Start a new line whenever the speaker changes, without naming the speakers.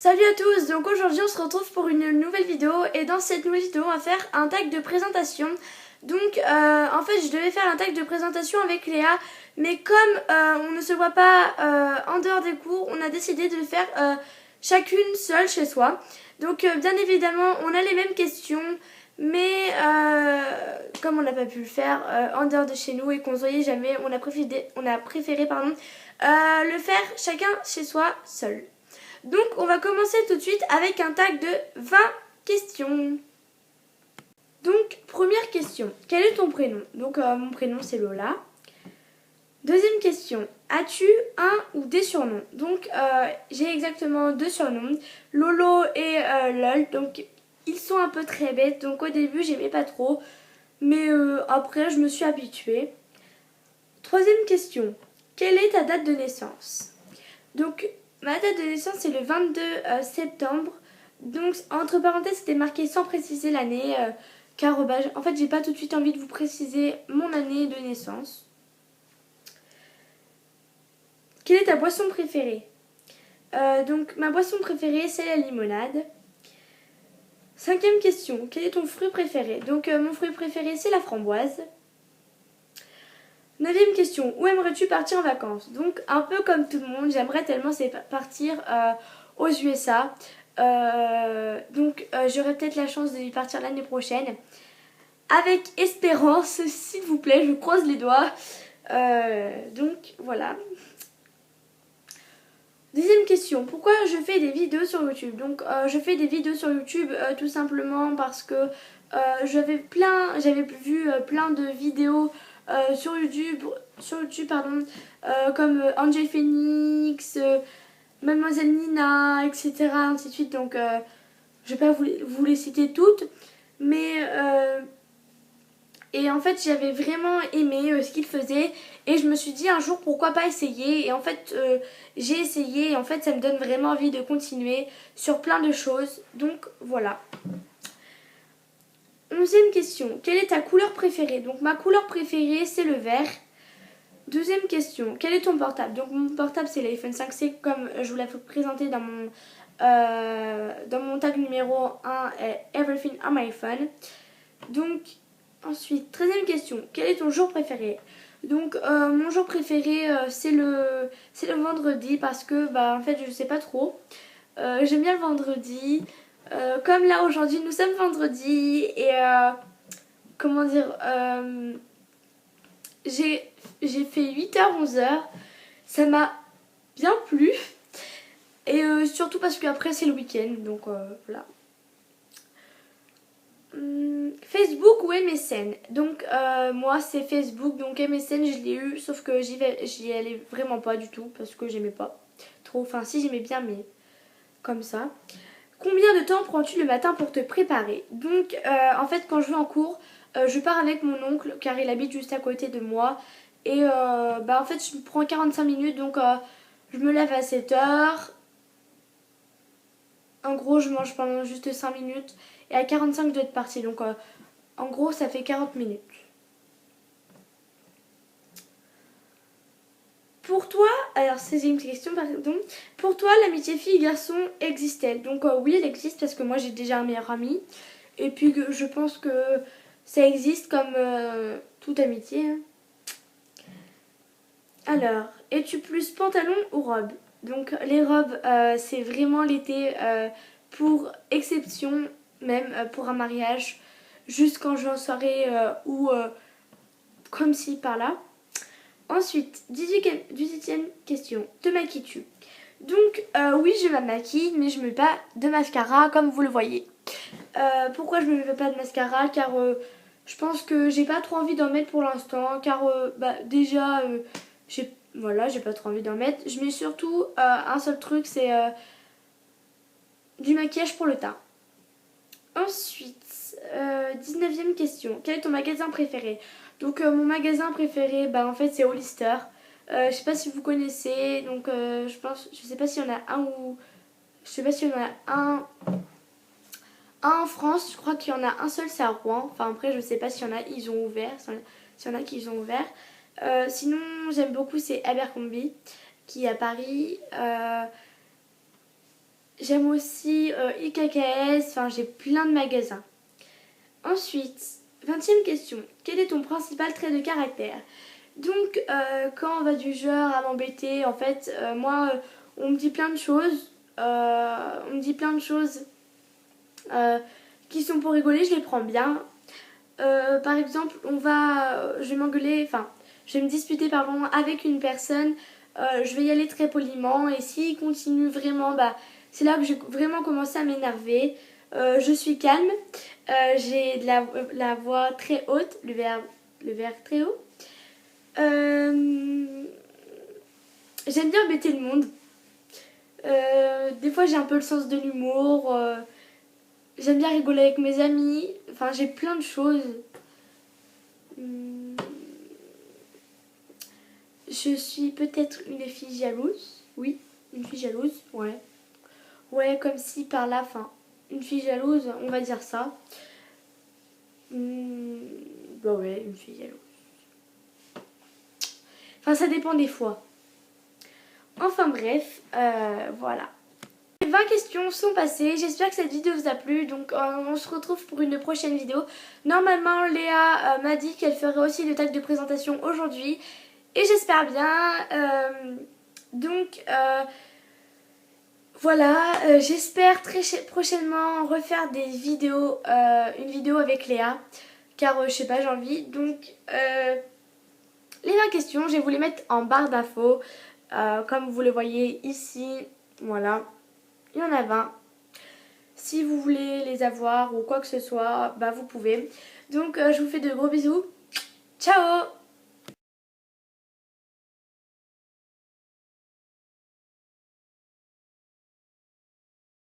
Salut à tous, donc aujourd'hui on se retrouve pour une nouvelle vidéo et dans cette nouvelle vidéo on va faire un tag de présentation. Donc en fait je devais faire un tag de présentation avec Léa, mais comme on ne se voit pas en dehors des cours, on a décidé de le faire chacune seule chez soi. Donc bien évidemment on a les mêmes questions, mais comme on n'a pas pu le faire en dehors de chez nous et qu'on ne se voyait jamais, on a préféré le faire chacun chez soi seul. Donc on va commencer tout de suite avec un tag de 20 questions. Donc première question, quel est ton prénom? Donc mon prénom c'est Lola. Deuxième question, as-tu un ou des surnoms? Donc j'ai exactement deux surnoms, Lolo et Lol. Donc ils sont un peu très bêtes, donc au début j'aimais pas trop, mais après je me suis habituée. Troisième question, quelle est ta date de naissance? Donc ma date de naissance c'est le 22 septembre. Donc entre parenthèses c'était marqué sans préciser l'année car en fait j'ai pas tout de suite envie de vous préciser mon année de naissance. Quelle est ta boisson préférée? Donc ma boisson préférée c'est la limonade. Cinquième question, quel est ton fruit préféré? Donc mon fruit préféré c'est la framboise. Neuvième question, où aimerais-tu partir en vacances? Donc un peu comme tout le monde, j'aimerais tellement partir aux USA. Donc j'aurai peut-être la chance d'y partir l'année prochaine. Avec espérance, s'il vous plaît, je croise les doigts. Donc voilà. Deuxième question, pourquoi je fais des vidéos sur YouTube? Donc je fais des vidéos sur YouTube tout simplement parce que j'avais vu plein de vidéos sur YouTube comme Angel Phoenix, Mademoiselle Nina, etc. ainsi de suite. Donc je vais pas vous les citer toutes, mais et en fait j'avais vraiment aimé ce qu'il faisait et je me suis dit un jour pourquoi pas essayer, et en fait j'ai essayé et en fait ça me donne vraiment envie de continuer sur plein de choses. Donc voilà. 11e question, quelle est ta couleur préférée? Donc ma couleur préférée c'est le vert. 12e question, quel est ton portable? Donc mon portable c'est l'iPhone 5C comme je vous l'ai présenté dans mon tag numéro 1 Everything on my phone. Donc ensuite, 13e question, quel est ton jour préféré? Donc mon jour préféré c'est le vendredi parce que en fait je sais pas trop. J'aime bien le vendredi. Comme là aujourd'hui nous sommes vendredi et comment dire, j'ai fait 8h 11h. Ça m'a bien plu. Et surtout parce qu'après c'est le week-end. Donc voilà. Facebook ou MSN? Donc moi c'est Facebook, donc MSN je l'ai eu, sauf que j'y allais vraiment pas du tout parce que j'aimais pas trop, enfin si j'aimais bien mais comme ça. Combien de temps prends-tu le matin pour te préparer? Donc en fait quand je vais en cours, je pars avec mon oncle car il habite juste à côté de moi et en fait je prends 45 minutes, donc je me lève à 7h. En gros je mange pendant juste 5 minutes et à 45 je dois être partie, donc en gros, ça fait 40 minutes. Pour toi, alors 16e question, pardon. Pour toi, l'amitié fille-garçon existe-t-elle? Donc oui, elle existe parce que moi j'ai déjà un meilleur ami. Et puis je pense que ça existe comme toute amitié, hein. Alors, es-tu plus pantalon ou robe? Donc les robes, c'est vraiment l'été pour exception, même pour un mariage. Juste quand je vais en soirée ou comme ci par là. Ensuite, 18e question, te maquilles-tu? Donc oui, je me maquille, mais je ne mets pas de mascara comme vous le voyez. Pourquoi je ne mets pas de mascara? Car je pense que j'ai pas trop envie d'en mettre pour l'instant. Car déjà, j'ai pas trop envie d'en mettre. Je mets surtout un seul truc, c'est du maquillage pour le teint. Ensuite, 19e question, quel est ton magasin préféré? Donc mon magasin préféré, en fait c'est Hollister. Je sais pas si vous connaissez, donc je sais pas s'il y en a un ou... Je sais pas s'il y en a un en France, je crois qu'il y en a un seul, c'est à Rouen. Enfin après je sais pas s'il y en a, ils ont ouvert, s'il y en a qui ont ouvert. Sinon j'aime beaucoup, c'est Abercrombie qui est à Paris. J'aime aussi IKKS, enfin j'ai plein de magasins. Ensuite, 20e question. Quel est ton principal trait de caractère? Donc, quand on va du genre à m'embêter, en fait, moi, on me dit plein de choses. On me dit plein de choses qui sont pour rigoler, je les prends bien. Par exemple, je vais m'engueuler, enfin, je vais me disputer, pardon, avec une personne. Je vais y aller très poliment et s'il continue vraiment, bah, c'est là que j'ai vraiment commencé à m'énerver. Je suis calme, j'ai la voix très haute, le verbe très haut. J'aime bien embêter le monde. Des fois j'ai un peu le sens de l'humour. J'aime bien rigoler avec mes amis. Enfin j'ai plein de choses. Je suis peut-être une fille jalouse. Oui, une fille jalouse. Ouais. Ouais, comme si par la fin. Une fille jalouse, on va dire ça. Bah ouais, une fille jalouse. Enfin ça dépend des fois. Enfin bref, voilà. Les 20 questions sont passées, j'espère que cette vidéo vous a plu, donc on se retrouve pour une prochaine vidéo. Normalement Léa m'a dit qu'elle ferait aussi le tag de présentation aujourd'hui, et j'espère bien. Donc voilà, j'espère très prochainement refaire des vidéos, une vidéo avec Léa, car je sais pas, j'ai envie. Donc les 20 questions, je vais vous les mettre en barre d'infos, comme vous le voyez ici, voilà. Il y en a 20. Si vous voulez les avoir ou quoi que ce soit, bah vous pouvez. Donc je vous fais de gros bisous. Ciao!